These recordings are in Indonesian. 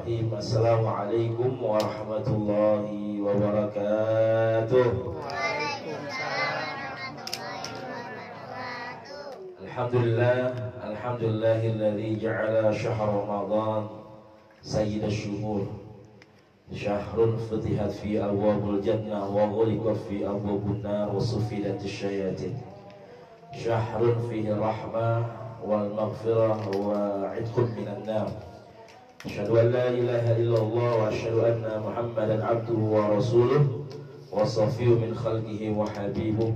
Bismillahirrahmanirrahim. Assalamualaikum warahmatullahi wabarakatuh. Alhamdulillahilladzi ja'ala syahr Ramadan sayyidash syuhur. Syahrun futihat fi abwabul jannah wa ghuliqat fi abwabun nar wa sufidatis syayatin. Syahrun fihi rahmah wal maghfirah wa 'idqun minan nar. Asyhadu an la ilaha illallah wa asyhadu anna Muhammadan 'abduhu wa rasuluh wa safiyyu min khalqihi wa habibuh.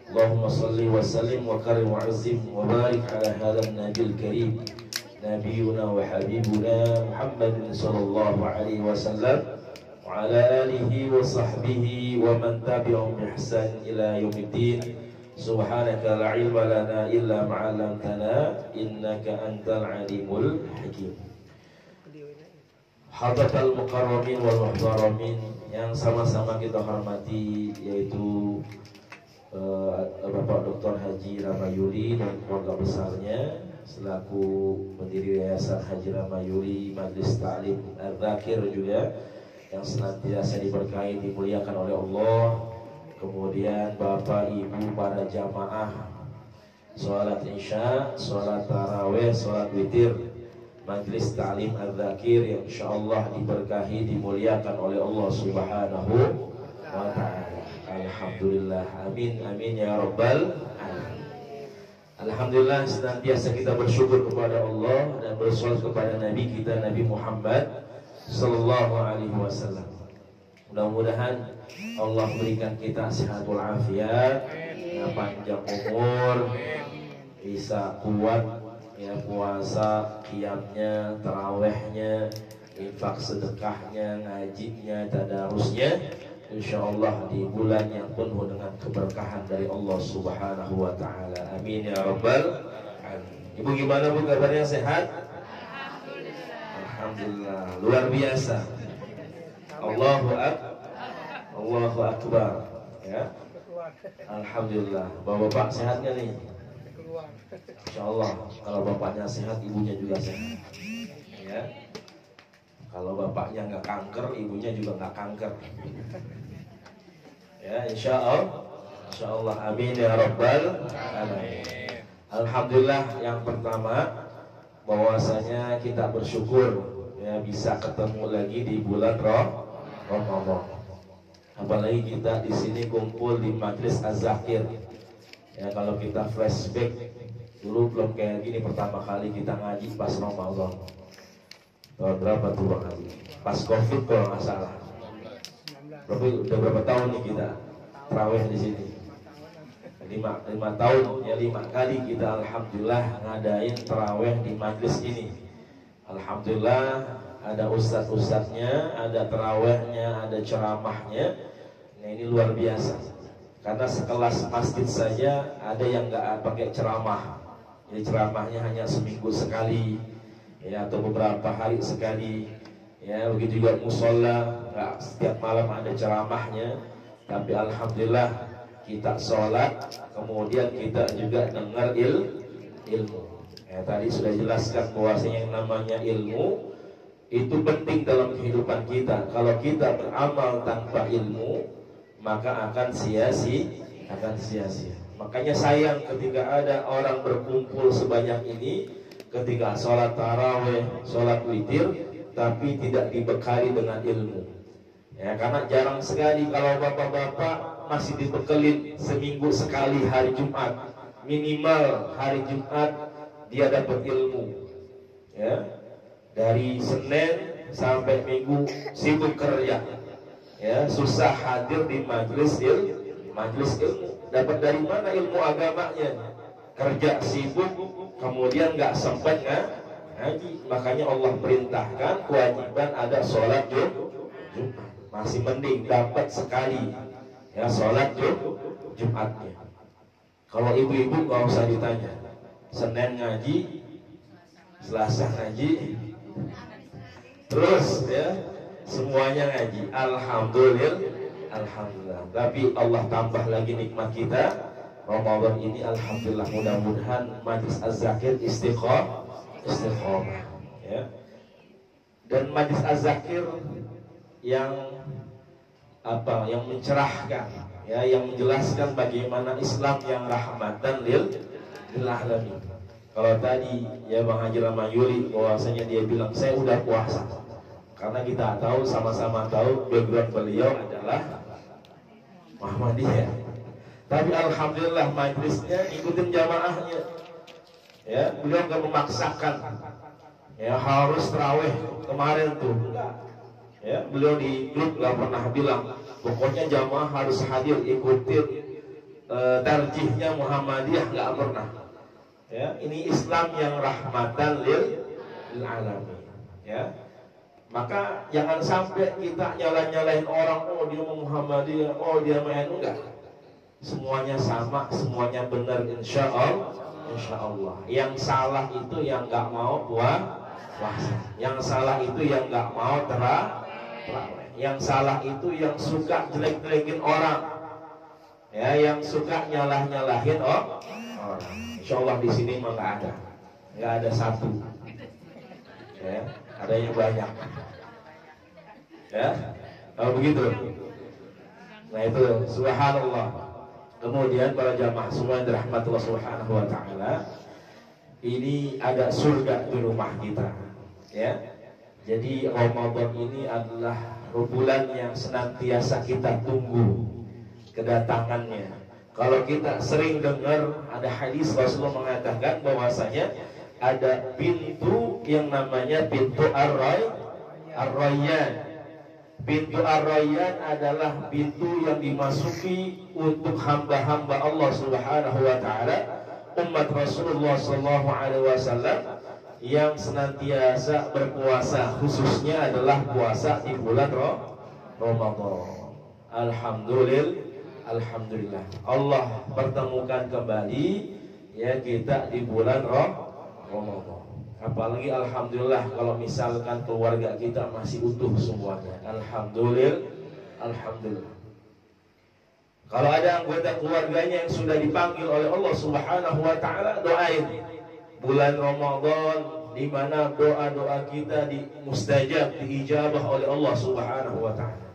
Allahumma salli wa sallim wa karim wa azim wa barik ala hadzal nabiyil karim nabiyuna wa habibuna Muhammadin sallallahu alaihi wasallam wa ala alihi wa sahbihi wa man tabi'ahum bi ihsan ila yaumiddin. Subhanaka la ilma lana illa ma 'allamtana innaka antal alimul hakim. Hadatsal mukarramin wal muhtaramin yang sama-sama kita hormati, yaitu Bapak Dr. Haji Ramayuri dan keluarga besarnya selaku pendiri Yayasan Haji Ramayuri Majlis Ta'lim Al-Dzakir juga yang senantiasa diberkahi dimuliakan oleh Allah. Kemudian Bapak Ibu para jamaah sholat isya, sholat tarawih, sholat witir Majlis Ta'lim Al-Dzakir yang insyaallah diberkahi dimuliakan oleh Allah Subhanahu wa ta'ala. Alhamdulillah, amin amin ya rabbal alamin. Alhamdulillah, senantiasa kita bersyukur kepada Allah dan bersolawat kepada Nabi kita Nabi Muhammad sallallahu alaihi wasallam. Mudah-mudahan Allah berikan kita sehatul afiat, panjang umur, bisa kuat ya puasa, qiyamnya, tarawihnya, infak sedekahnya, ngajinya, tadarusnya, insyaallah di bulan yang penuh dengan keberkahan dari Allah Subhanahu wa taala. Amin ya rabbal alamin. Ibu gimana Bu, kabarnya sehat? Alhamdulillah, luar biasa. Allahu akbar ya. Alhamdulillah. Bapak sehat nggak nih? Insyaallah kalau bapaknya sehat, ibunya juga sehat ya. Kalau bapaknya nggak kanker, ibunya juga nggak kanker ya, insyaallah amin ya rabbal alamin. Alhamdulillah, yang pertama bahwasanya kita bersyukur ya bisa ketemu lagi di bulan Ramadan. Apalagi kita di sini kumpul di Majlis Az-Zakir. Ya, kalau kita flashback dulu belum kayak gini, pertama kali kita ngaji pas Ramadan. Tahun berapa tuh Bang Haji? Pas Covid kalau nggak salah. Udah berapa tahun nih kita tarawih di sini? 5 tahun ya, 5 kali kita alhamdulillah ngadain tarawih di majlis ini. Alhamdulillah, ada ustadz-ustadznya, ada tarawihnya, ada ceramahnya. Nah, ini luar biasa. Karena sekelas masjid saja ada yang nggak pakai ceramah. Jadi ceramahnya hanya seminggu sekali ya, atau beberapa hari sekali ya. Begitu juga musola, nggak setiap malam ada ceramahnya. Tapi alhamdulillah kita sholat, kemudian kita juga dengar ilmu ya. Tadi sudah jelaskan bahwasanya yang namanya ilmu itu penting dalam kehidupan kita. Kalau kita beramal tanpa ilmu, maka akan sia-sia. Makanya sayang ketika ada orang berkumpul sebanyak ini, ketika sholat tarawih, sholat witir, tapi tidak dibekali dengan ilmu ya. Karena jarang sekali kalau bapak-bapak masih dibekelin seminggu sekali hari Jumat, minimal hari Jumat dia dapat ilmu ya. Dari Senin sampai Minggu sibuk kerja ya, susah hadir di majlis ilmu. Dapat dari mana ilmu agamanya? Kerja sibuk, kemudian nggak sempat ngaji. Makanya Allah perintahkan kewajiban ada sholat Jumat. Masih mending dapat sekali ya sholat Jumatnya. Kalau ibu-ibu nggak usah ditanya, Senin ngaji, Selasa ngaji, terus ya semuanya ngaji. Alhamdulillah. Tapi Allah tambah lagi nikmat kita Ramadan ini. Alhamdulillah, mudah-mudahan Majlis Az-Zakir istiqomah ya. dan majlis az-zakir yang yang mencerahkan, ya, yang menjelaskan bagaimana Islam yang rahmatan lil alamin. Kalau tadi ya Bang Haji Ramayuli bahwasanya dia bilang saya udah puasa, karena kita tahu, sama-sama tahu background beliau adalah Muhammadiyah. Tapi alhamdulillah majlisnya ikutin jamaahnya, ya, beliau nggak memaksakan, ya, harus tarawih kemarin tuh, ya, beliau di grup nggak pernah bilang pokoknya jamaah harus hadir ikutin tarjihnya Muhammadiyah, nggak pernah. Ya, ini Islam yang rahmatan lil alamin, ya. Maka jangan sampai kita nyalain orang, oh dia Muhammadiyah, oh dia NU, enggak. Semuanya sama, semuanya benar insya Allah. Yang salah itu yang nggak mau puasa, yang salah itu yang nggak mau terawih, yang salah itu yang suka jelek-jelekin orang, ya, yang suka nyalah-nyalahin orang. Insya Allah di sini mah nggak ada satu, ya, adanya banyak, ya, kalau begitu. Nah itu subhanallah. Kemudian para jamaah semua yang dirahmati Allah Subhanahu wa taala, ini ada surga di rumah kita, ya. Jadi Ramadan ini adalah bulan yang senantiasa kita tunggu kedatangannya. Kalau kita sering dengar ada hadis Rasulullah mengatakan bahwasanya ada pintu yang namanya pintu Ar-Rayyan. Pintu Ar-Rayyan adalah pintu yang dimasuki untuk hamba-hamba Allah Subhanahu wa taala, umat Rasulullah sallallahu alaihi wasallam yang senantiasa berpuasa, khususnya adalah puasa di bulan Ramadan. Alhamdulillah Allah pertemukan kembali, ya, kita di bulan Ramadan. Apalagi alhamdulillah kalau misalkan keluarga kita masih utuh semuanya. Alhamdulillah. Kalau ada anggota keluarganya yang sudah dipanggil oleh Allah Subhanahu wa taala, doain. Bulan Ramadan di mana doa-doa kita mustajab, diijabah oleh Allah Subhanahu wa taala.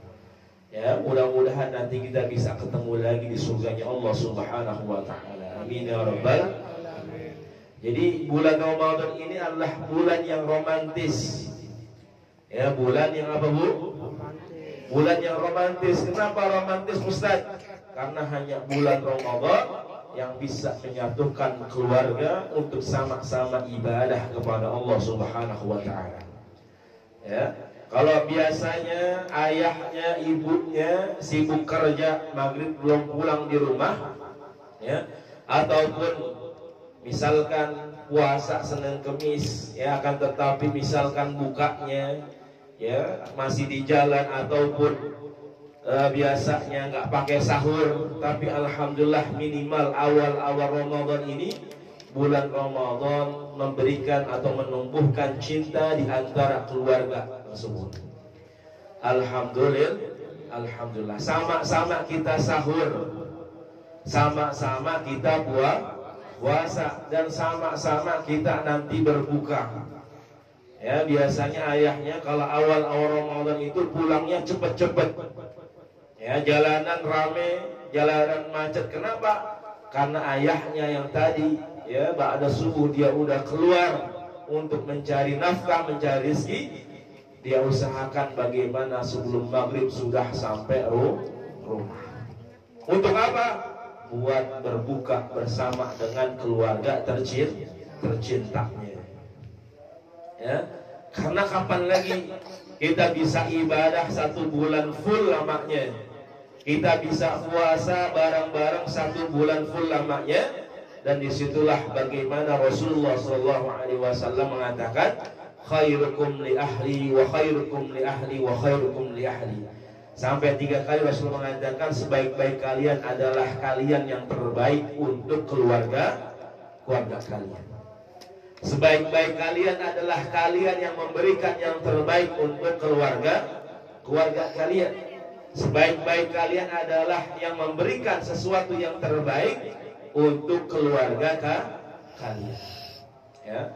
Ya, mudah-mudahan nanti kita bisa ketemu lagi di surganya Allah Subhanahu wa taala. Amin ya rabbal alamin. Jadi bulan Ramadan ini adalah bulan yang romantis. Ya, bulan yang apa, Bu? Bulan yang romantis. Kenapa romantis, Ustaz? Karena hanya bulan Ramadan yang bisa menyatukan keluarga untuk sama-sama ibadah kepada Allah Subhanahu wa taala. Ya. Kalau biasanya ayahnya, ibunya sibuk kerja, maghrib belum pulang di rumah, ya, ataupun misalkan puasa Senin Kemis, ya, akan tetapi misalkan bukanya, ya, masih di jalan, ataupun biasanya nggak pakai sahur, tapi alhamdulillah minimal awal-awal Ramadan ini, bulan Ramadan memberikan atau menumbuhkan cinta di antara keluarga tersebut. Alhamdulillah. Sama-sama kita sahur, sama-sama kita puasa, dan sama-sama kita nanti berbuka. Ya, biasanya ayahnya kalau awal-awal Ramadan itu pulangnya cepet-cepet. Ya, jalanan rame, jalanan macet. Kenapa? Karena ayahnya yang tadi, ya, ba'da subuh dia udah keluar untuk mencari nafkah, mencari rezeki. Dia usahakan bagaimana sebelum maghrib sudah sampai rumah. Untuk apa? Buat berbuka bersama dengan keluarga tercintanya. Ya, karena kapan lagi kita bisa ibadah 1 bulan full lamanya? Kita bisa puasa bareng-bareng 1 bulan full lamanya, dan disitulah bagaimana Rasulullah SAW mengatakan, khairukum li ahli wa khairukum li ahli wa khairukum li ahli. Sampai 3 kali Rasulullah mengatakan sebaik-baik kalian adalah kalian yang terbaik untuk keluarga kalian. Sebaik-baik kalian adalah kalian yang memberikan yang terbaik untuk keluarga kalian. Sebaik-baik kalian adalah yang memberikan sesuatu yang terbaik untuk keluarga kalian. Ya.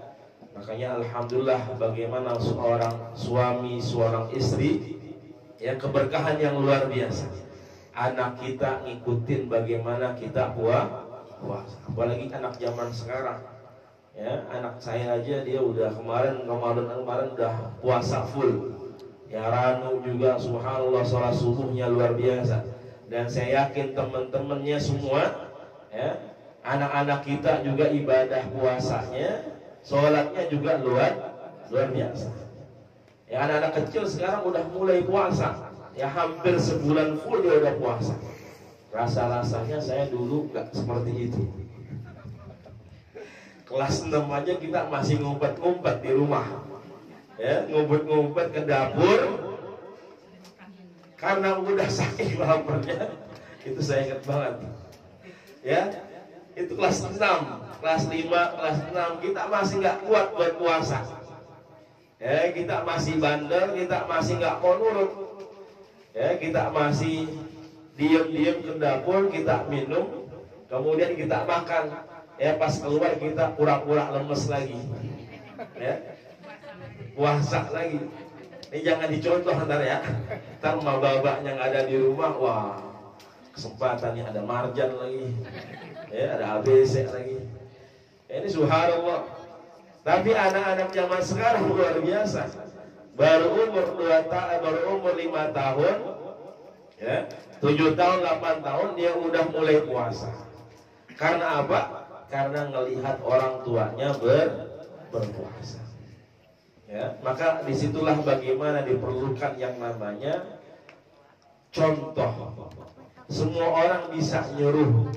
Makanya alhamdulillah bagaimana seorang suami, seorang istri, ya keberkahan yang luar biasa. Anak kita ngikutin bagaimana kita puasa. Apalagi anak zaman sekarang. Ya, anak saya aja dia udah kemarin udah puasa full. Ya Ranu juga subhanallah sholat subuhnya luar biasa. Dan saya yakin teman-temannya semua, ya, anak-anak kita juga ibadah puasanya, sholatnya juga luar biasa. Ya anak-anak kecil sekarang udah mulai puasa. Ya hampir sebulan full dia udah puasa. Rasa-rasanya saya dulu gak seperti itu. Kelas 6 aja kita masih ngumpet-ngumpet di rumah, ya ngumpet-ngumpet ke dapur karena udah saking laparnya. Itu saya ingat banget, ya itu kelas 6, kelas 5, kelas 6 kita masih nggak kuat buat puasa, ya kita masih bandel, kita masih nggak mau nurut, ya kita masih diam-diam ke dapur, kita minum, kemudian kita makan. Ya pas keluar kita pura-pura lemes lagi, ya puasa lagi. Ini jangan dicontoh ntar ya. Ntar babaknya nggak ada di rumah, wah kesempatannya ada marjan lagi, ya ada ABC lagi. Ini subhanallah. Tapi anak-anak zaman sekarang luar biasa. Baru umur 5 tahun, ya 7 tahun, 8 tahun dia udah mulai puasa. Karena apa? Karena ngelihat orang tuanya berpuasa. Ya, maka disitulah bagaimana diperlukan yang namanya contoh. Semua orang bisa nyuruh,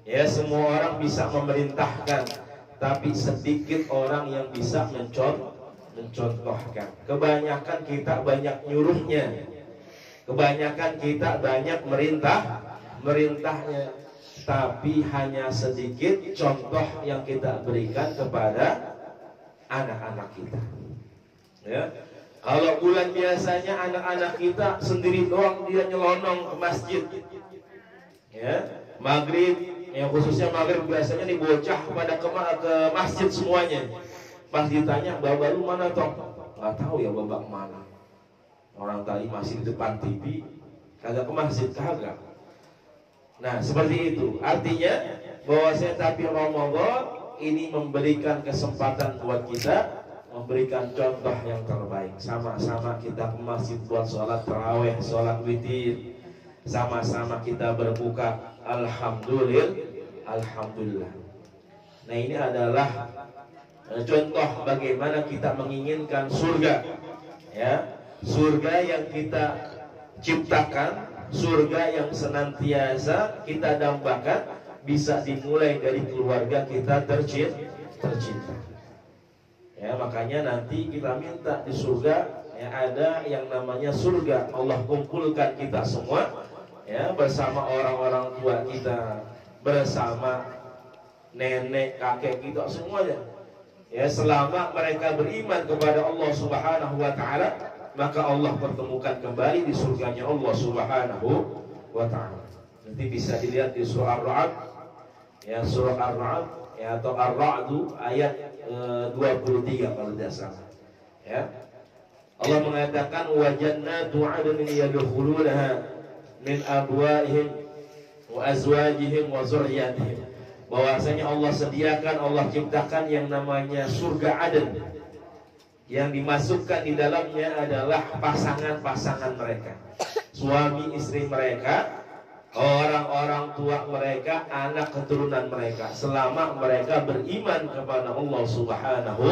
ya semua orang bisa memerintahkan, tapi sedikit orang yang bisa mencontohkan. Kebanyakan kita banyak nyuruhnya, kebanyakan kita banyak merintahnya, tapi hanya sedikit contoh yang kita berikan kepada anak-anak kita. Ya, kalau bulan biasanya anak-anak kita sendiri doang dia nyelonong ke masjid. Ya, maghrib, yang khususnya maghrib biasanya nih bocah pada ke masjid semuanya. Pas ditanya, "Baba lu mana toh?" Nggak tahu ya baba kemana. Orang tadi masih di depan TV, kagak ke masjid, kagak. Nah seperti itu. Artinya bahwasanya tapi Ramadan ini memberikan kesempatan buat kita, memberikan contoh yang terbaik. Sama-sama kita ke masjid buat sholat tarawih, sholat witir. Sama-sama kita berbuka. Alhamdulillah. Nah ini adalah contoh bagaimana kita menginginkan surga, ya surga yang kita ciptakan, surga yang senantiasa kita dambakan, bisa dimulai dari keluarga kita tercinta. Ya makanya nanti kita minta di surga, ya ada yang namanya surga. Allah kumpulkan kita semua, ya bersama orang-orang tua kita, bersama nenek kakek kita semuanya. Ya selama mereka beriman kepada Allah Subhanahu wa taala, maka Allah pertemukan kembali di surganya Allah Subhanahu wa ta'ala. Nanti bisa dilihat di surah Ar-Ra'd, ya surah Ar-Ra'd, ya atau Ar-Ra'du ayat 23 kalau tidak salah. Ya. Allah mengatakan wa jannatu 'adnin yadkhulunaha min abwaihim wa azwajihim wa dzurriyyatihim. Bahwasanya Allah sediakan, Allah ciptakan yang namanya surga Aden. Yang dimasukkan di dalamnya adalah pasangan-pasangan mereka, suami istri mereka, orang-orang tua mereka, anak keturunan mereka, selama mereka beriman kepada Allah Subhanahu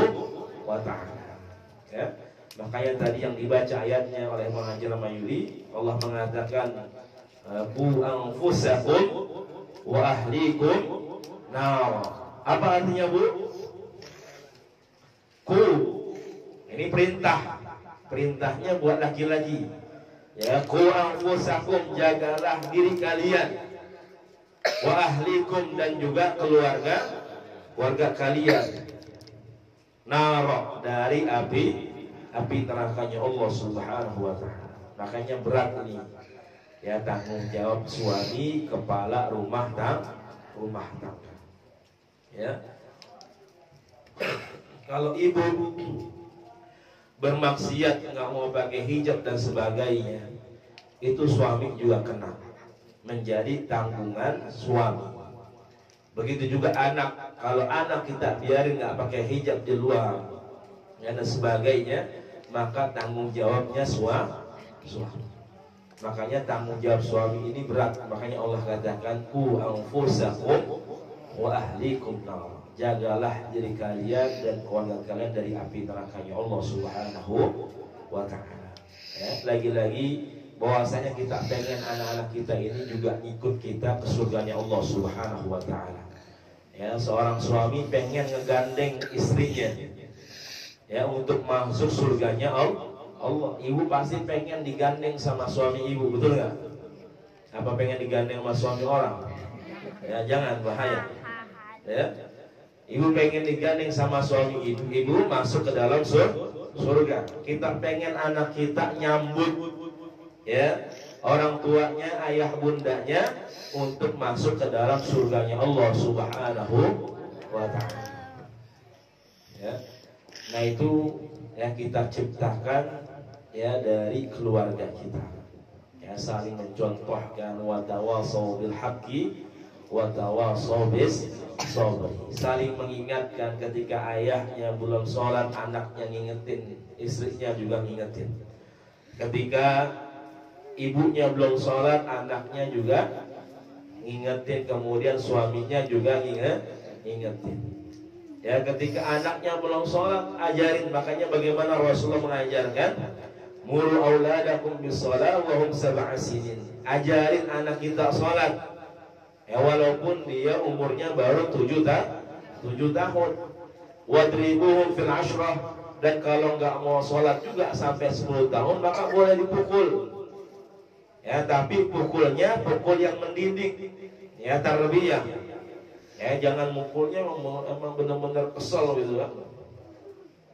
wa ta'ala. Ya. Makanya tadi yang dibaca ayatnya oleh Muhajir Mayuli, Allah mengatakan qu anfusakum wa ahlikum nar. Apa artinya Bu? Ini perintah. Perintahnya buat laki-laki. Ya, qu anfusakum, jagalah diri kalian. Wa ahlikum, dan juga keluarga kalian. Nar, dari api nerakanya Allah Subhanahu wa taala. Makanya berat ini. Ya, tanggung jawab suami, kepala rumah tangga. Ya. Kalau ibu bermaksiat, nggak mau pakai hijab dan sebagainya, itu suami juga kena, menjadi tanggungan suami. Begitu juga anak, kalau anak kita biarin nggak pakai hijab di luar dan sebagainya, maka tanggung jawabnya suami. Makanya tanggung jawab suami ini berat. Makanya Allah katakan, ku anfusakum wa ahlikum nar. Jagalah diri kalian dan keluarga kalian dari api nerakanya Allah Subhanahu wa ta'ala. Ya, lagi-lagi bahwasanya kita pengen anak-anak kita ini juga ikut kita ke surganya Allah Subhanahu wa ta'ala. Ya, seorang suami pengen ngegandeng istrinya ya untuk masuk surganya Allah. Ibu pasti pengen digandeng sama suami ibu, betul nggak? Apa pengen digandeng sama suami orang? Ya, jangan, bahaya. Ya, ibu pengen digandeng sama suami ibu masuk ke dalam surga. Kita pengen anak kita nyambut ya orang tuanya, ayah bundanya untuk masuk ke dalam surganya Allah Subhanahu wa ta'ala. Ya. Nah itu yang kita ciptakan ya dari keluarga kita. Ya, saling mencontohkan wa tawasau bil haqqi wa tawasau bis sabr. Saling mengingatkan ketika ayahnya belum sholat, anaknya ngingetin, istrinya juga ngingetin. Ketika ibunya belum sholat, anaknya juga ngingetin, kemudian suaminya juga ngingetin. Ya, ketika anaknya belum sholat, ajarin. Makanya bagaimana Rasulullah mengajarkan, muru auladakum bis-shalah wa hum sab'a sinin. Ajarin anak kita sholat ya, walaupun dia umurnya baru 7 tahun. Wadribuhum fil ashrah. Dan kalau nggak mau sholat juga sampai 10 tahun, maka boleh dipukul. Ya, tapi pukulnya pukul yang mendidik, ya, tarbiyah. Ya, jangan mukulnya emang benar-benar kesel gitu kan,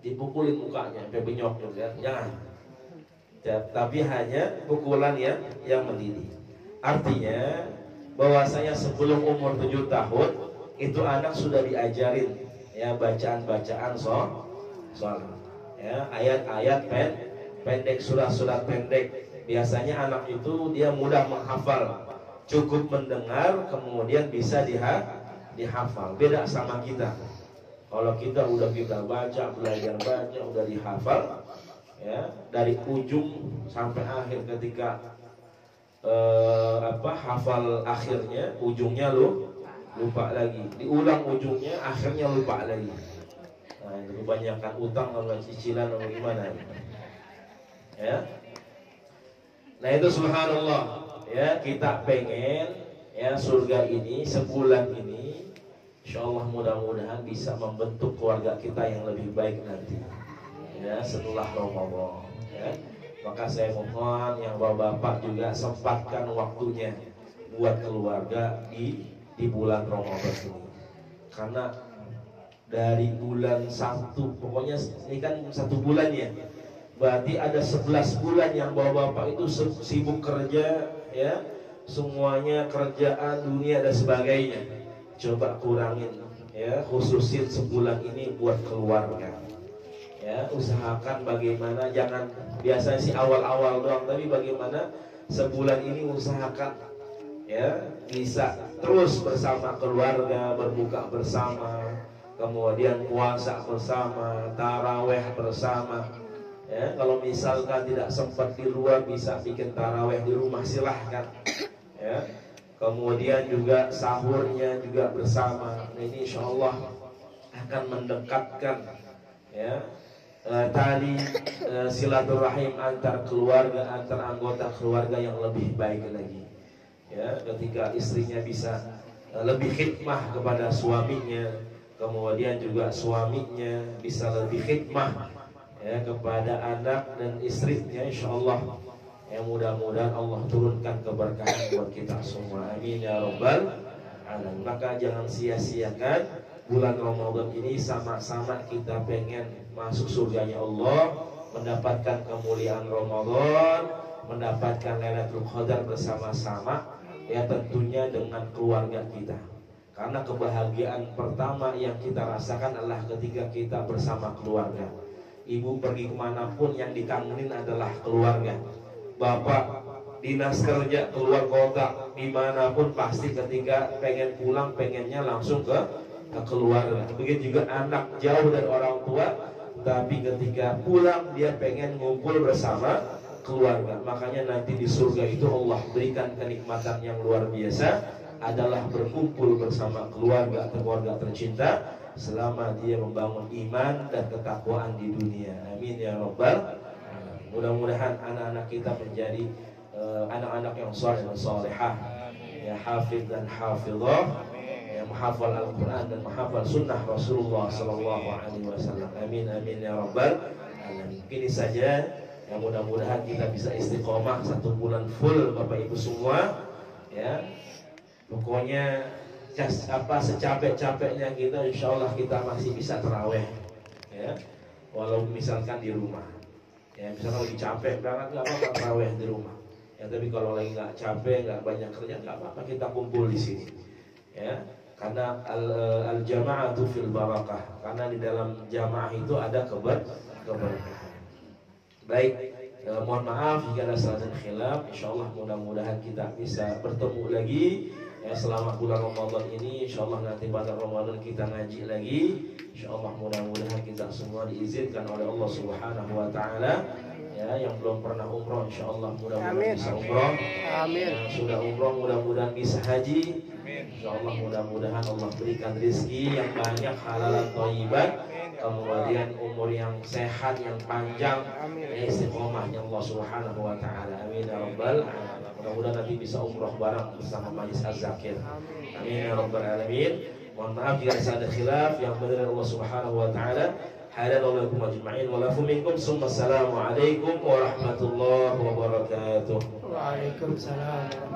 dipukulin mukanya sampai benyok gitu kan, jangan. Ya, tapi hanya pukulan yang mendidik. Artinya bahwasanya sebelum umur 7 tahun itu anak sudah diajarin ya bacaan-bacaan sholat, ya, ayat-ayat pendek, surat-surat pendek. Biasanya anak itu dia mudah menghafal, cukup mendengar kemudian bisa dihafal. Beda sama kita. Kalau kita baca, belajar baca, udah dihafal ya dari ujung sampai akhir. Ketika hafal akhirnya, ujungnya lupa lagi, diulang ujungnya, akhirnya lupa lagi. Nah, itu kebanyakan utang sama cicilan atau gimana ya. Nah itu subhanallah ya, kita pengen ya surga ini sebulan ini insyaallah mudah-mudahan bisa membentuk keluarga kita yang lebih baik nanti ya setelah Ramadan ya. Maka saya mohon yang bapak-bapak juga sempatkan waktunya buat keluarga di bulan Ramadan ini. Karena dari bulan 1, pokoknya ini kan 1 bulan ya, berarti ada 11 bulan yang bapak-bapak itu sibuk kerja ya, semuanya kerjaan dunia dan sebagainya. Coba kurangin ya, khususin sebulan ini buat keluarga ya. Usahakan bagaimana, jangan biasanya sih awal-awal doang, tapi bagaimana sebulan ini usahakan ya bisa terus bersama keluarga, berbuka bersama, kemudian puasa bersama, taraweh bersama. Ya, kalau misalkan tidak sempat di luar, bisa bikin taraweh di rumah, silahkan. Ya, kemudian juga sahurnya juga bersama. Nah, ini insya Allah akan mendekatkan ya tali silaturahim antar keluarga, antar anggota keluarga yang lebih baik lagi. Ya, ketika istrinya bisa lebih khidmah kepada suaminya, kemudian juga suaminya bisa lebih khidmah ya kepada anak dan istrinya, insyaallah ya, mudah-mudahan Allah turunkan keberkahan buat kita semua, amin ya rabbal alamin. Maka jangan sia-siakan bulan Ramadan ini, sama-sama kita pengen masuk surganya Allah, mendapatkan kemuliaan Ramadan, mendapatkan Lailatul Qadar bersama-sama ya, tentunya dengan keluarga kita. Karena kebahagiaan pertama yang kita rasakan adalah ketika kita bersama keluarga. Ibu pergi kemanapun yang dikangenin adalah keluarga. Bapak dinas kerja keluar kota, dimanapun pasti ketika pengen pulang pengennya langsung ke keluarga. Begitu juga anak jauh dari orang tua, tapi ketika pulang dia pengen ngumpul bersama keluarga. Makanya nanti di surga itu Allah berikan kenikmatan yang luar biasa, adalah berkumpul bersama keluarga atau keluarga tercinta selama dia membangun iman dan ketakwaan di dunia. Amin ya rabbal alamin. Mudah-mudahan anak-anak kita menjadi anak-anak yang saleh dan salehah, ya hafidh dan hafidhah, yang menghafal Al-Quran dan menghafal sunnah Rasulullah sallallahu alaihi wasallam. Amin amin ya rabbal alamin. Ini saja, yang mudah-mudahan kita bisa istiqomah 1 bulan full Bapak Ibu semua, ya. Pokoknya secapek-capeknya kita, insya Allah kita masih bisa terawih, ya. Walau misalkan di rumah, ya. Misalkan lagi capek banget, nggak apa-apa terawih di rumah. Ya, tapi kalau lagi nggak capek, nggak banyak kerja, nggak apa-apa kita kumpul di sini, ya. Karena al-jama'atu fil barakah, karena di dalam jamaah itu ada keberkahan. Baik, mohon maaf jika ada salah dan khilaf. Insya Allah mudah-mudahan kita bisa bertemu lagi. Ya, selama bulan Ramadan ini, insya Allah nanti pada Ramadan kita ngaji lagi. Insya Allah mudah-mudahan kita semua diizinkan oleh Allah Subhanahu Wa Taala. Ya, yang belum pernah umroh, insya Allah mudah-mudahan bisa umroh. Amin. Yang sudah umroh mudah-mudahan bisa haji. Insya Allah mudah-mudahan Allah berikan rezeki yang banyak, halalan thayyiban, kemudian umur yang sehat, yang panjang, istiqomahnya Allah Subhanahu Wa Taala. Amin ya rabbal alamin. Mudah-mudahan nanti bisa umroh bareng bersama Majlis Az-Zakir. Amin ya rabbal alamin. Mohon maaf jika ada khilaf, yang benar Allah Subhanahu Wa Taala. Halalalakum ajma'in wa lafu minkum. Assalamualaikum warahmatullahi wabarakatuh. Waalaikumsalam.